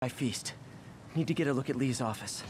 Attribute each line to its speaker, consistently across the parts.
Speaker 1: I feast. Need to get a look at Lee's office.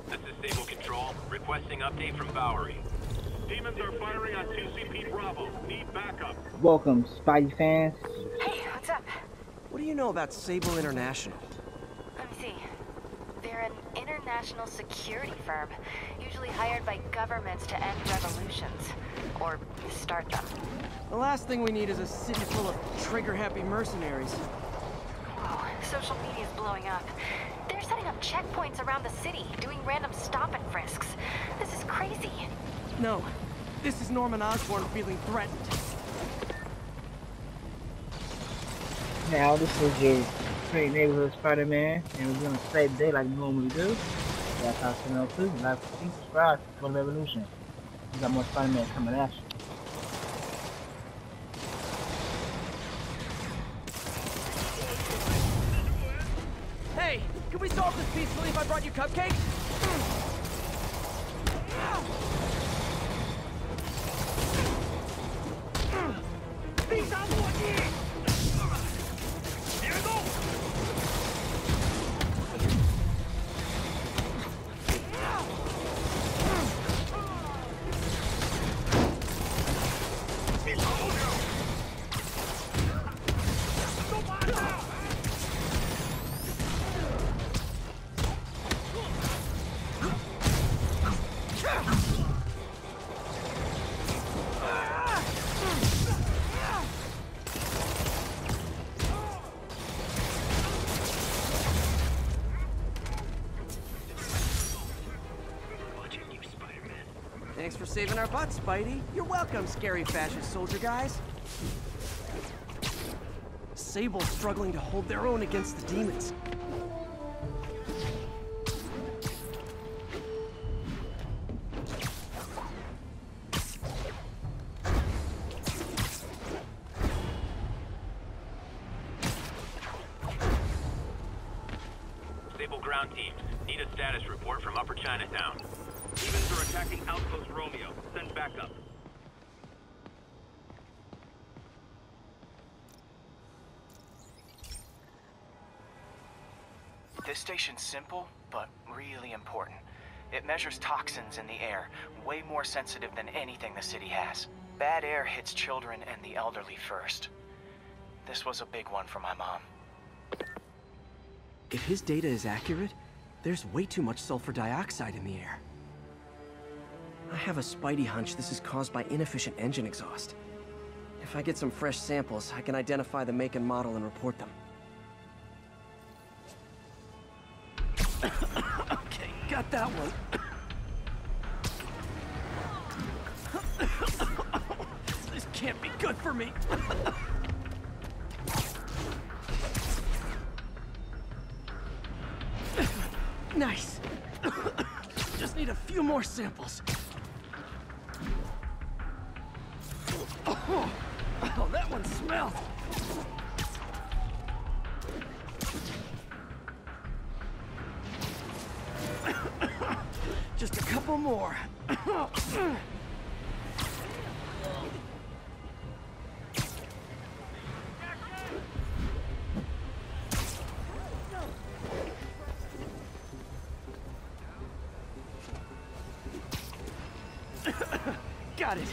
Speaker 2: This is Sable Control, requesting update from Bowery. Demons are firing on 2CP Bravo. Need backup.
Speaker 3: Welcome, Spidey fans.
Speaker 4: Hey, what's up?
Speaker 1: What do you know about Sable International?
Speaker 4: Let me see. They're an international security firm, usually hired by governments to end revolutions. Or start them.
Speaker 1: The last thing we need is a city full of trigger-happy mercenaries.
Speaker 4: Whoa, social media's blowing up. They're setting up checkpoints around the city, doing random stop and frisks. This is crazy.
Speaker 1: No, this is Norman Osborn feeling threatened.
Speaker 3: Now, this is your great neighborhood Spider-Man, and we're gonna save the day like we normally do. That's how it's gonna too. Like, please subscribe for the revolution. We got more Spider-Man coming at you.
Speaker 1: Hey, can we solve this peacefully if I brought you cupcakes? Thanks for saving our butts, Spidey. You're welcome, scary fascist soldier guys. Sable's struggling to hold their own against the demons.
Speaker 2: Sable ground teams, need a status report from Upper Chinatown. Demons are attacking Outpost Romeo. Send backup.
Speaker 5: This station's simple, but really important. It measures toxins in the air, way more sensitive than anything the city has. Bad air hits children and the elderly first. This was a big one for my mom.
Speaker 1: If his data is accurate, there's way too much sulfur dioxide in the air. I have a Spidey hunch this is caused by inefficient engine exhaust. If I get some fresh samples, I can identify the make and model and report them. Okay, got that one. This can't be good for me. Nice. Just need a few more samples. Oh, that one smelled. Just a couple more. Got it.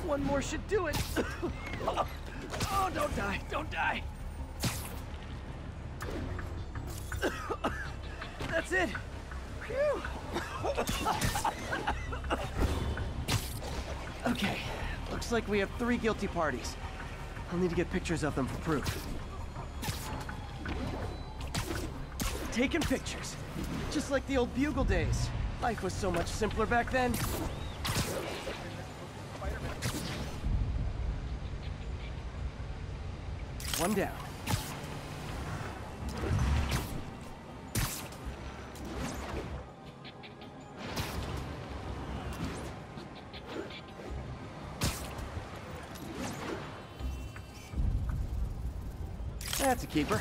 Speaker 1: One more should do it. Oh, don't die, don't die. That's it. Phew. Okay, looks like we have 3 guilty parties. I'll need to get pictures of them for proof. Taking pictures. Just like the old Bugle days. Life was so much simpler back then. One down. That's a keeper.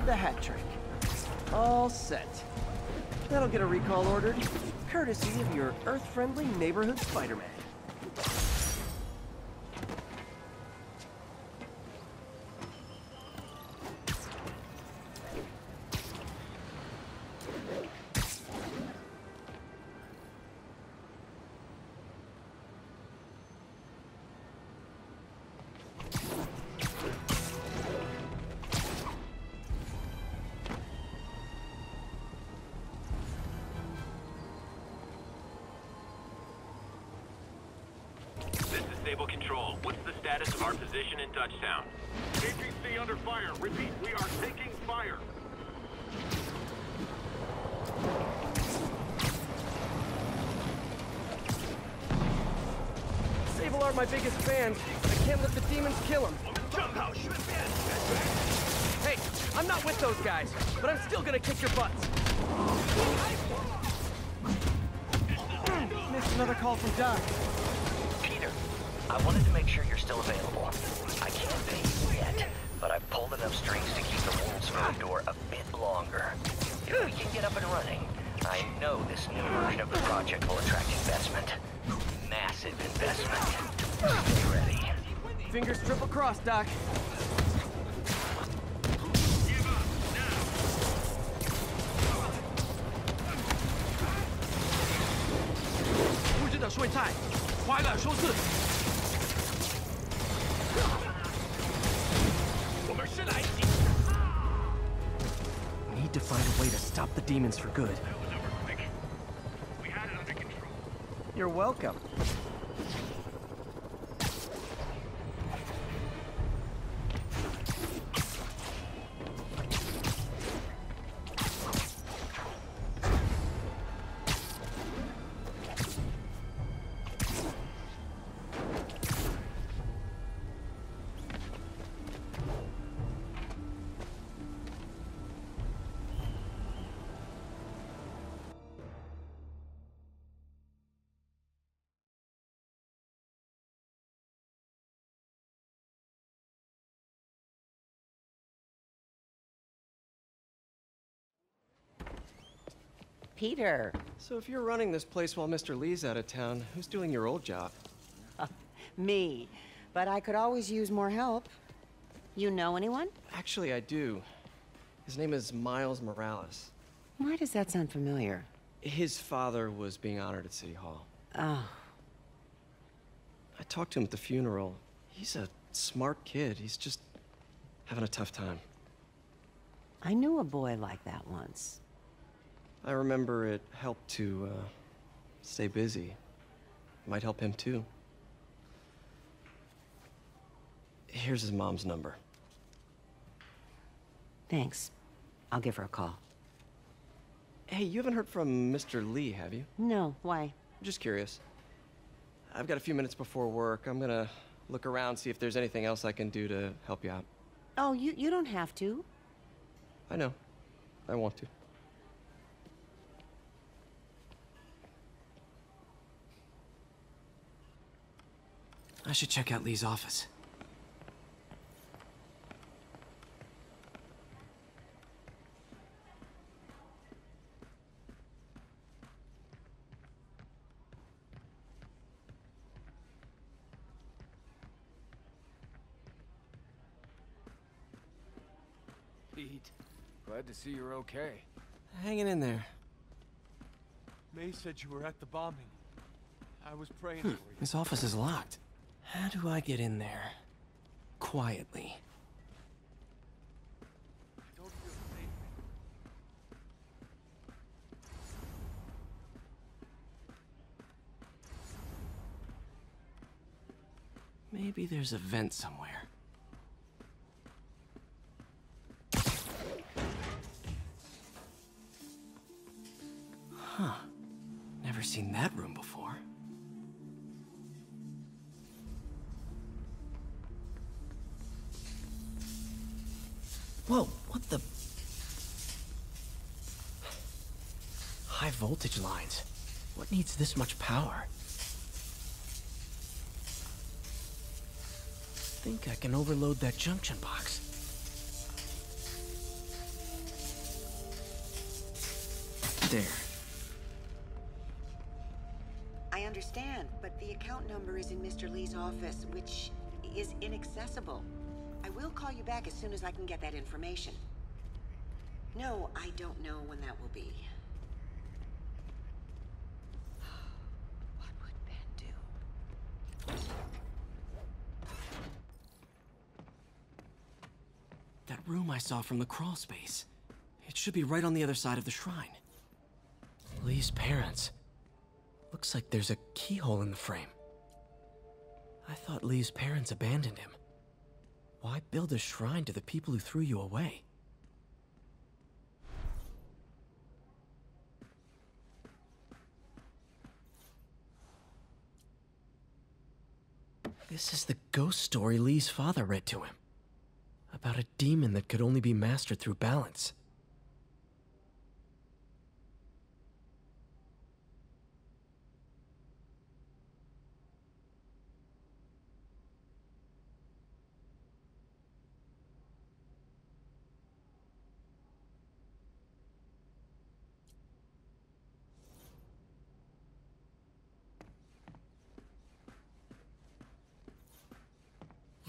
Speaker 1: The hat trick. All set. That'll get a recall ordered, courtesy of your Earth-friendly neighborhood Spider-Man.
Speaker 2: Sable Control, what's the status of our position in Dutchtown? APC under fire. Repeat, we are taking fire.
Speaker 1: Sable are my biggest fans. I can't let the demons kill them. Hey, I'm not with those guys, but I'm still gonna kick your butts. Missed another call from Doc.
Speaker 5: I wanted to make sure you're still available. I can't pay you yet, but I've pulled enough strings to keep the Wolves Road door a bit longer. If we can get up and running,
Speaker 6: I know this new version of the project will attract investment. Massive investment. Stay ready.
Speaker 1: Fingers triple crossed, Doc.
Speaker 2: Give up, now!
Speaker 1: 不知道睡菜，快乐收视。
Speaker 2: 我们是来袭。
Speaker 1: Need to find a way to stop the demons for good.
Speaker 2: That was over quick. We had it under control.
Speaker 1: You're welcome.
Speaker 7: Peter.
Speaker 1: So if you're running this place while Mr. Lee's out of town, who's doing your old job?
Speaker 7: Me. But I could always use more help. You know anyone?
Speaker 1: Actually, I do. His name is Miles Morales.
Speaker 7: Why does that sound familiar?
Speaker 1: His father was being honored at City Hall.
Speaker 7: Oh,
Speaker 1: I talked to him at the funeral. He's a smart kid. He's just having a tough time.
Speaker 7: I knew a boy like that once.
Speaker 1: I remember it helped to, stay busy. Might help him, too. Here's his mom's number.
Speaker 7: Thanks. I'll give her a call.
Speaker 1: Hey, you haven't heard from Mr. Lee, have you?
Speaker 7: No, why?
Speaker 1: Just curious. I've got a few minutes before work. I'm gonna look around, see if there's anything else I can do to help you out.
Speaker 7: Oh, you don't have to.
Speaker 1: I know. I want to. I should check out Lee's office.
Speaker 8: Pete, glad to see you're okay.
Speaker 1: Hanging in there.
Speaker 8: May said you were at the bombing. I was praying for you.
Speaker 1: His office is locked. How do I get in there? Quietly.
Speaker 8: I don't feel safe.
Speaker 1: Maybe there's a vent somewhere. Huh. Never seen that room before. Whoa, what the? High voltage lines. What needs this much power? Think I can overload that junction box. There.
Speaker 7: I understand, but the account number is in Mr. Lee's office, which is inaccessible. I will call you back as soon as I can get that information. No, I don't know when that will be. What would Ben do?
Speaker 1: That room I saw from the crawl space. It should be right on the other side of the shrine. Lee's parents. Looks like there's a keyhole in the frame. I thought Lee's parents abandoned him. Why build a shrine to the people who threw you away? This is the ghost story Lee's father read to him. About a demon that could only be mastered through balance.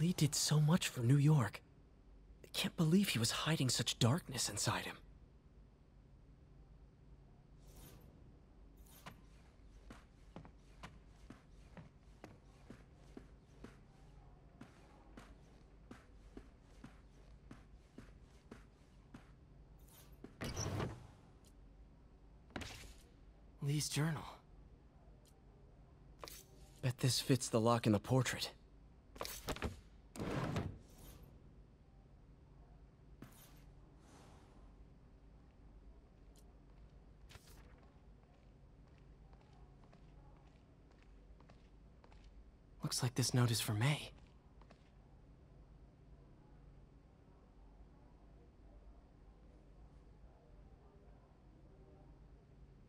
Speaker 1: Lee did so much for New York. I can't believe he was hiding such darkness inside him. Lee's journal. Bet this fits the lock in the portrait. Looks like this note is for May.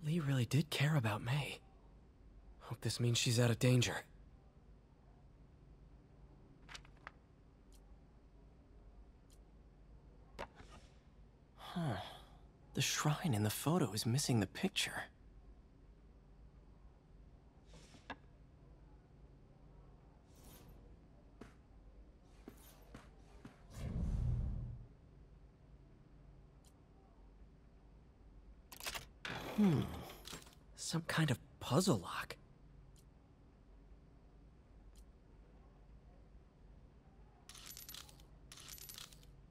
Speaker 1: Lee really did care about May. Hope this means she's out of danger. Huh. The shrine in the photo is missing the picture. Some kind of puzzle lock.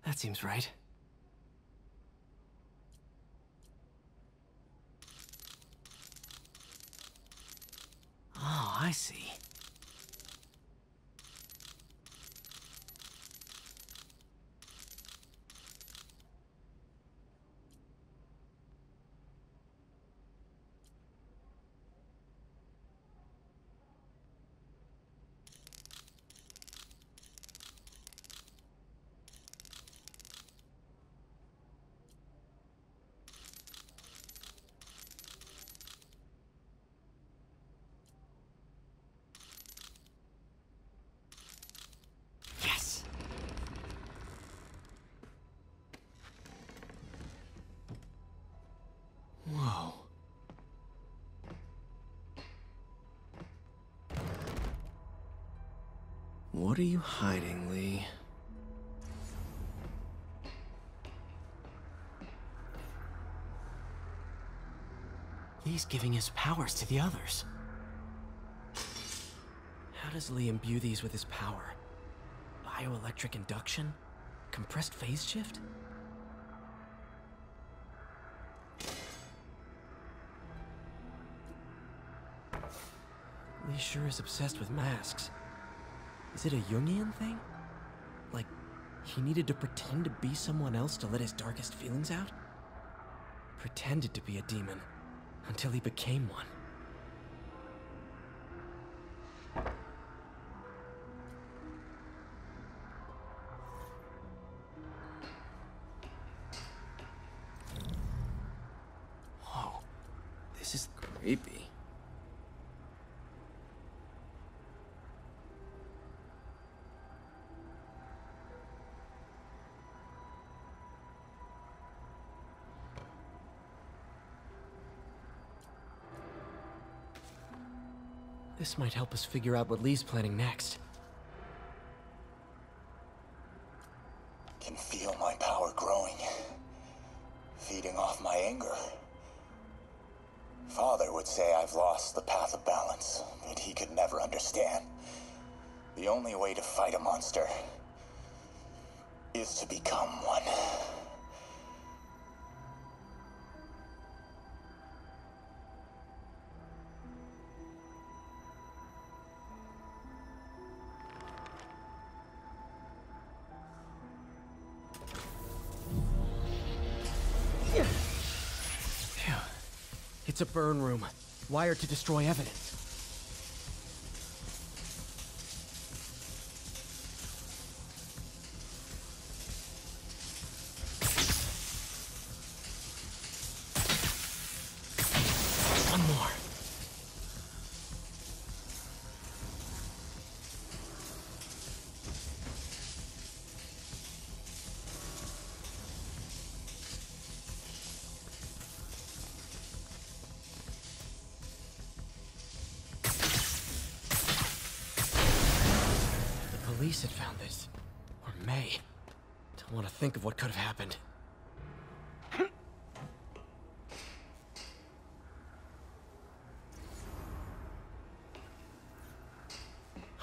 Speaker 1: That seems right. Oh, I see. Whoa. What are you hiding, Lee? Lee's giving his powers to the others. How does Lee imbue these with his power? Bioelectric induction? Compressed phase shift? Lee sure is obsessed with masks. Is it a Jungian thing? Like, he needed to pretend to be someone else to let his darkest feelings out? Pretended to be a demon, until he became one. Whoa, this is creepy. This might help us figure out what Lee's planning next.
Speaker 9: Can feel my power growing, feeding off my anger. Father would say I've lost the path of balance, that he could never understand. The only way to fight a monster is to become one.
Speaker 1: It's a burn room, wired to destroy evidence. One more. police had found this. Or May. Don't want to think of what could have happened.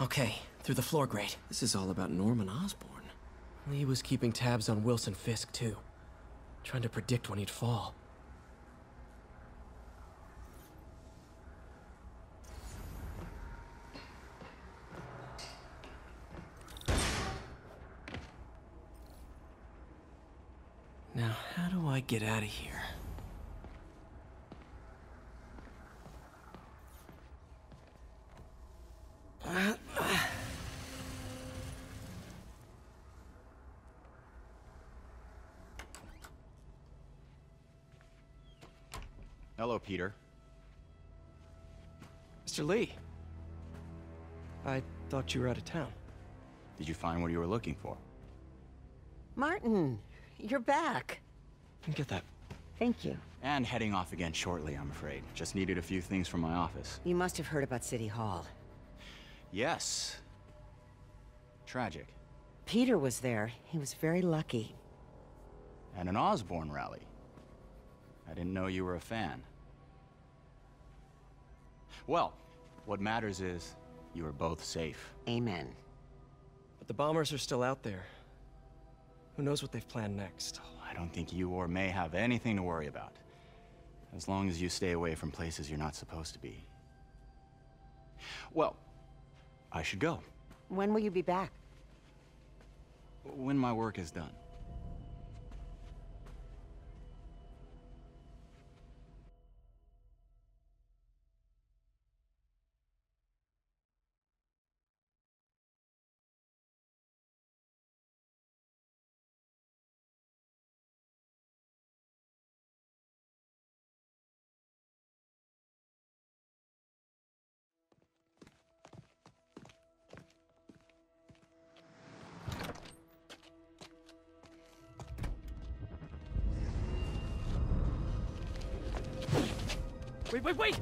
Speaker 1: Okay, through the floor grate. This is all about Norman Osborn. Lee was keeping tabs on Wilson Fisk, too. Trying to predict when he'd fall. Now, how do I get out of here?
Speaker 10: Hello, Peter.
Speaker 1: Mr. Lee. I thought you were out of town.
Speaker 10: Did you find what you were looking for?
Speaker 11: Martin, you're back.
Speaker 1: Get that.
Speaker 11: Thank you.
Speaker 10: And heading off again shortly, I'm afraid. Just needed a few things from my office.
Speaker 11: You must have heard about City Hall.
Speaker 10: Yes. Tragic.
Speaker 11: Peter was there. He was very lucky.
Speaker 10: At an Osborn rally. I didn't know you were a fan. Well, what matters is you are both safe.
Speaker 11: Amen.
Speaker 1: But the bombers are still out there. Who knows what they've planned next?
Speaker 10: I don't think you or May have anything to worry about. As long as you stay away from places you're not supposed to be. Well, I should go.
Speaker 11: When will you be back?
Speaker 10: When my work is done.
Speaker 1: Wait, wait, wait!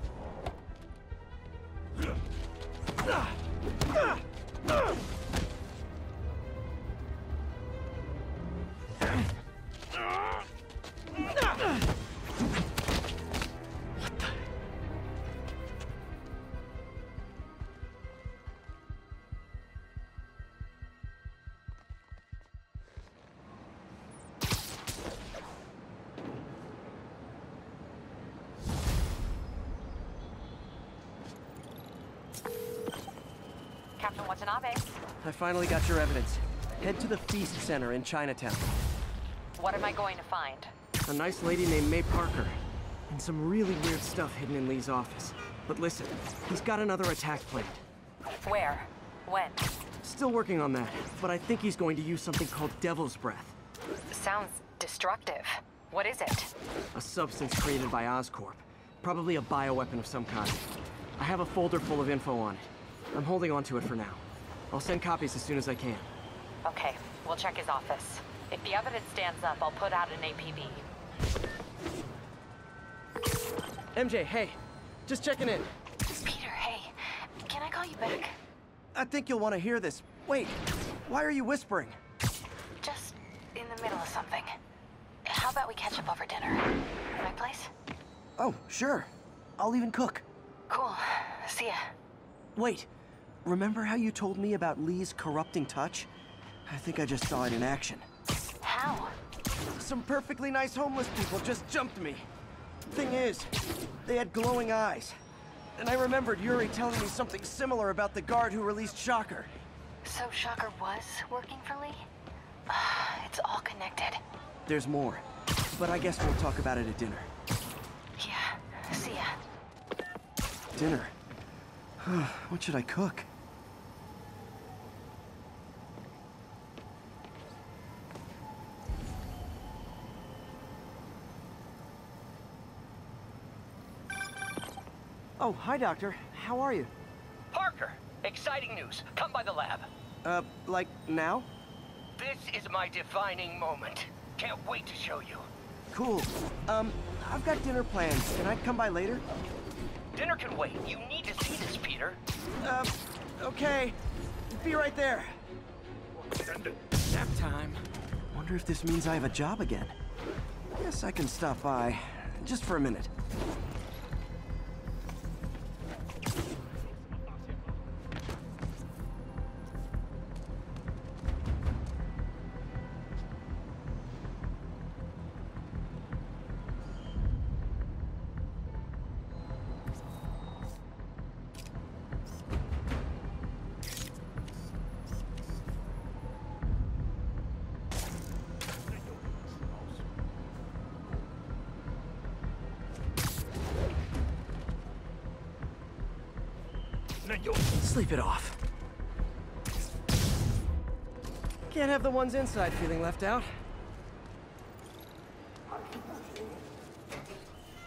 Speaker 4: Captain Watanabe.
Speaker 1: I finally got your evidence. Head to the Feast Center in Chinatown.
Speaker 4: What am I going to find?
Speaker 1: A nice lady named May Parker. And some really weird stuff hidden in Lee's office. But listen, he's got another attack planned.
Speaker 4: Where? When?
Speaker 1: Still working on that, but I think he's going to use something called Devil's Breath.
Speaker 4: Sounds destructive. What is it?
Speaker 1: A substance created by Oscorp. Probably a bioweapon of some kind. I have a folder full of info on it. I'm holding on to it for now. I'll send copies as soon as I can.
Speaker 4: Okay, we'll check his office. If the evidence stands up, I'll put out an APB.
Speaker 1: MJ, hey. Just checking in.
Speaker 4: Peter, hey. Can I call you back?
Speaker 1: I think you'll want to hear this. Wait, why are you whispering?
Speaker 4: Just in the middle of something. How about we catch up over dinner? My place?
Speaker 1: Oh, sure. I'll even cook.
Speaker 4: Cool. See ya.
Speaker 1: Wait. Remember how you told me about Lee's corrupting touch? I think I just saw it in action.
Speaker 4: How?
Speaker 1: Some perfectly nice homeless people just jumped me. Thing is, they had glowing eyes. And I remembered Yuri telling me something similar about the guard who released Shocker.
Speaker 4: So Shocker was working for Lee? It's all connected.
Speaker 1: There's more. But I guess we'll talk about it at dinner.
Speaker 4: Yeah. See ya.
Speaker 1: Dinner? What should I cook? Oh, hi, Doctor. How are you?
Speaker 6: Parker, exciting news. Come by the lab.
Speaker 1: Like now?
Speaker 6: This is my defining moment. Can't wait to show you.
Speaker 1: Cool. I've got dinner plans. Can I come by later?
Speaker 6: Dinner can wait. You need to see this, Peter.
Speaker 1: Okay. Be right there. Nap time. Wonder if this means I have a job again. Guess I can stop by, just for a minute. Sleep it off. Can't have the ones inside feeling left out.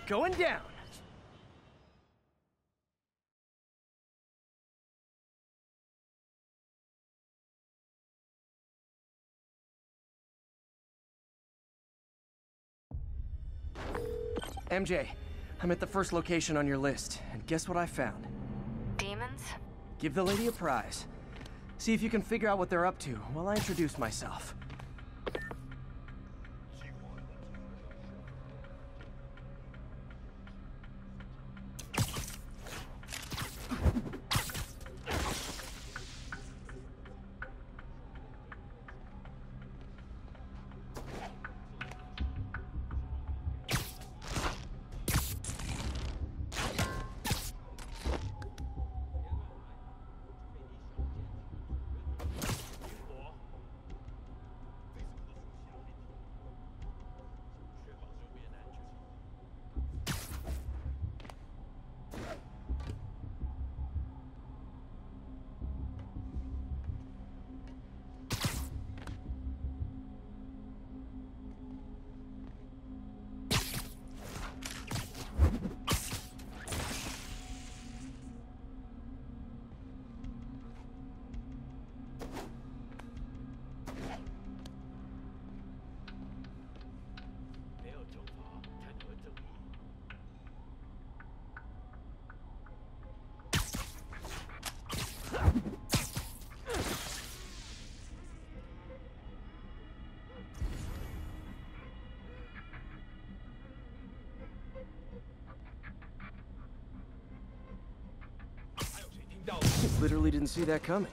Speaker 1: Going down. MJ, I'm at the first location on your list, and guess what I found?
Speaker 4: Demons?
Speaker 1: Give the lady a prize. See if you can figure out what they're up to while I introduce myself. Literally didn't see that coming.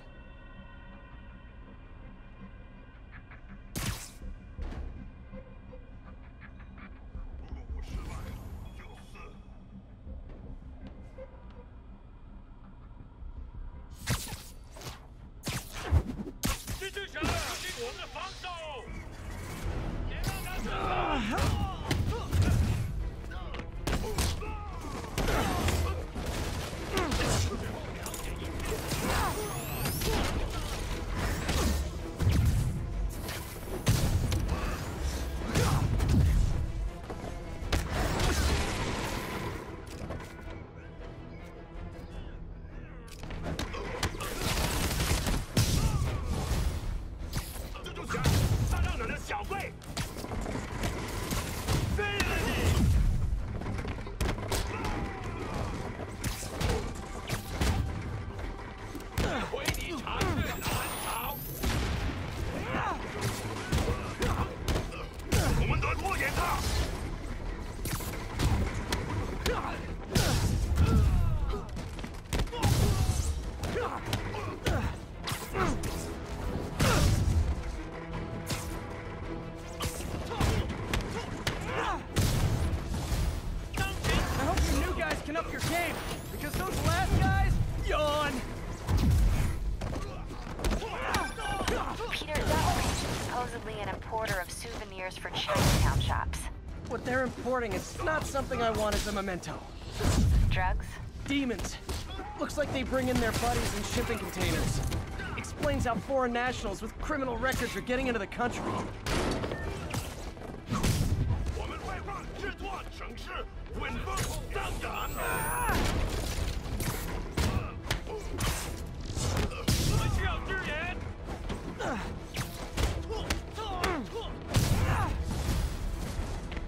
Speaker 4: For Chinatown shops.
Speaker 1: What they're importing is not something I want as a memento.
Speaker 4: Drugs?
Speaker 1: Demons. Looks like they bring in their buddies in shipping containers. Explains how foreign nationals with criminal records are getting into the country.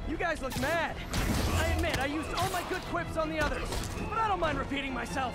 Speaker 1: You guys look mad. I admit, I used all my good quips on the others, but I don't mind repeating myself.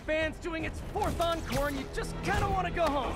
Speaker 1: band's doing its 4th encore and you just kinda wanna go home.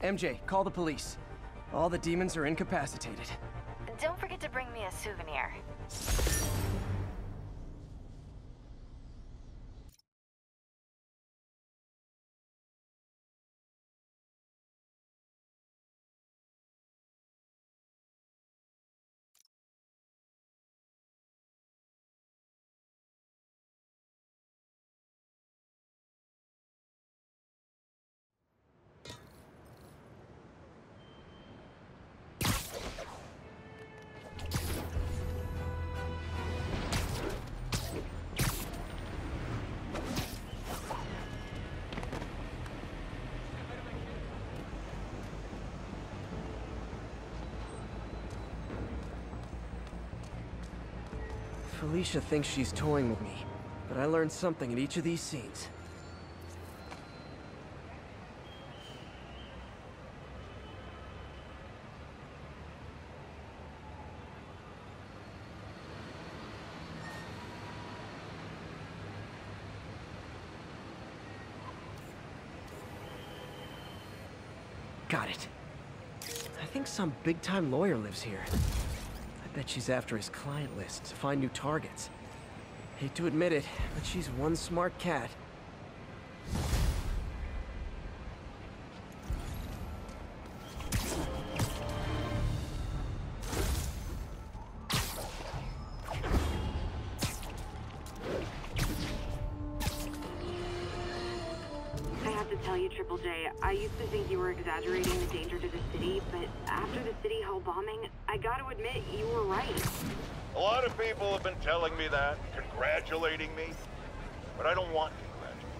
Speaker 1: MJ, call the police. All the demons are incapacitated.
Speaker 4: Don't forget to bring me a souvenir.
Speaker 1: Felicia thinks she's toying with me, but I learned something in each of these scenes. Got it. I think some big-time lawyer lives here. I bet she's after his client list to find new targets. Hate to admit it, but she's one smart cat.
Speaker 12: Triple J, I used to think you were exaggerating the danger to the city, but after the City Hall bombing, I gotta admit, you were right.
Speaker 13: A lot of people have been telling me that, congratulating me, but I don't want congratulations.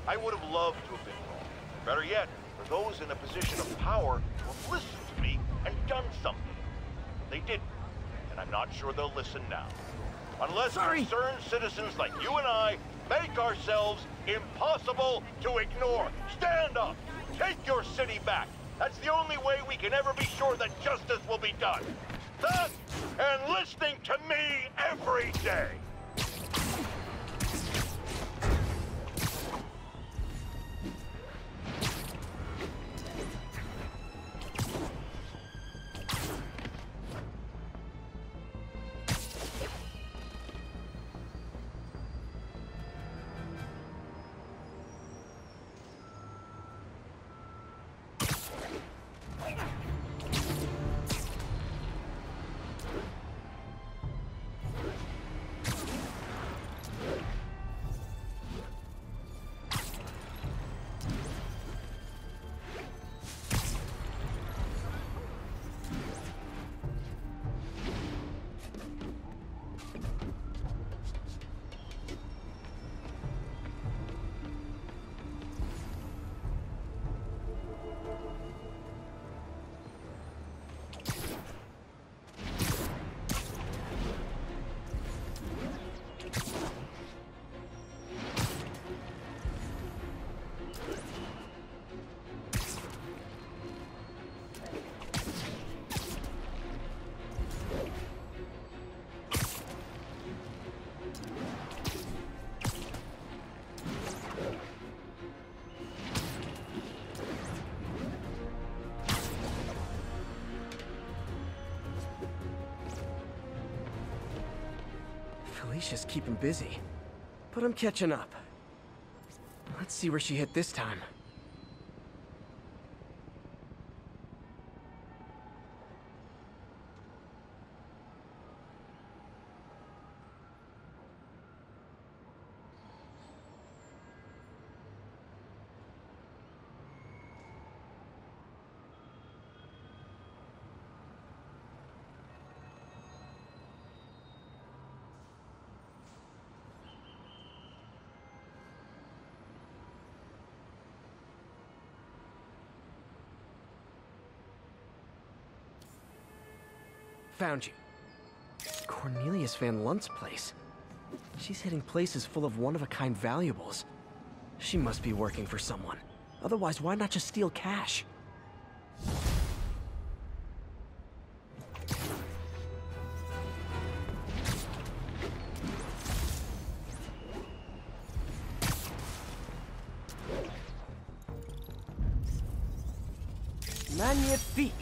Speaker 13: I would have loved to have been wrong. Better yet, for those in a position of power to have listened to me and done something. They didn't, and I'm not sure they'll listen now. Unless concerned citizens like you and I make ourselves impossible to ignore. Stand up! Take your city back! That's the only way we can ever be sure that justice will be done. That, and listening to me every day!
Speaker 1: Alicia's keeping busy. But I'm catching up. Let's see where she hit this time. Found you. Cornelius Van Lunt's place. She's hitting places full of one-of-a-kind valuables. She must be working for someone. Otherwise, why not just steal cash? Magnifique!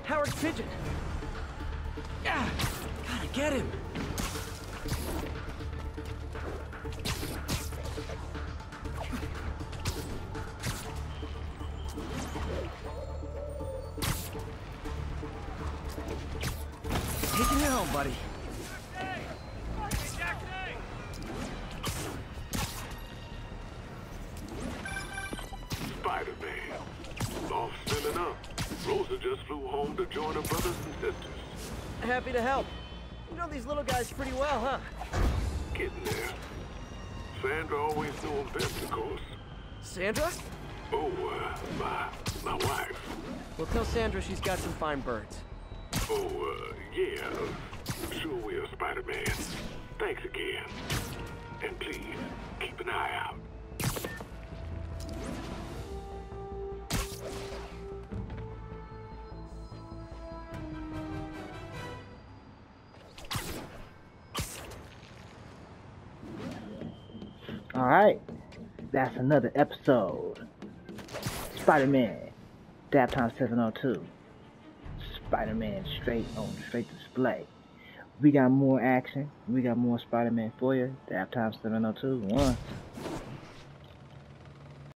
Speaker 1: Howard Pigeon! Yeah, gotta get him! Taking you home, buddy.
Speaker 14: Spider-Man. Off filling up. Rosa just flew flew home to join her brothers and sisters.
Speaker 1: Happy to help. You know these little guys pretty well, huh?
Speaker 14: Getting there. Sandra always knew him best, of course.
Speaker 1: Sandra?
Speaker 14: Oh, my wife.
Speaker 1: Well, tell Sandra she's got some fine birds.
Speaker 14: Oh, yeah. Sure will, Spider-Man. Thanks again. And please, keep an eye out.
Speaker 3: Alright, that's another episode. Spider-Man, Dap Time 702. Spider-Man straight display. We got more action. We got more Spider-Man for you. Dap Time 702. 1.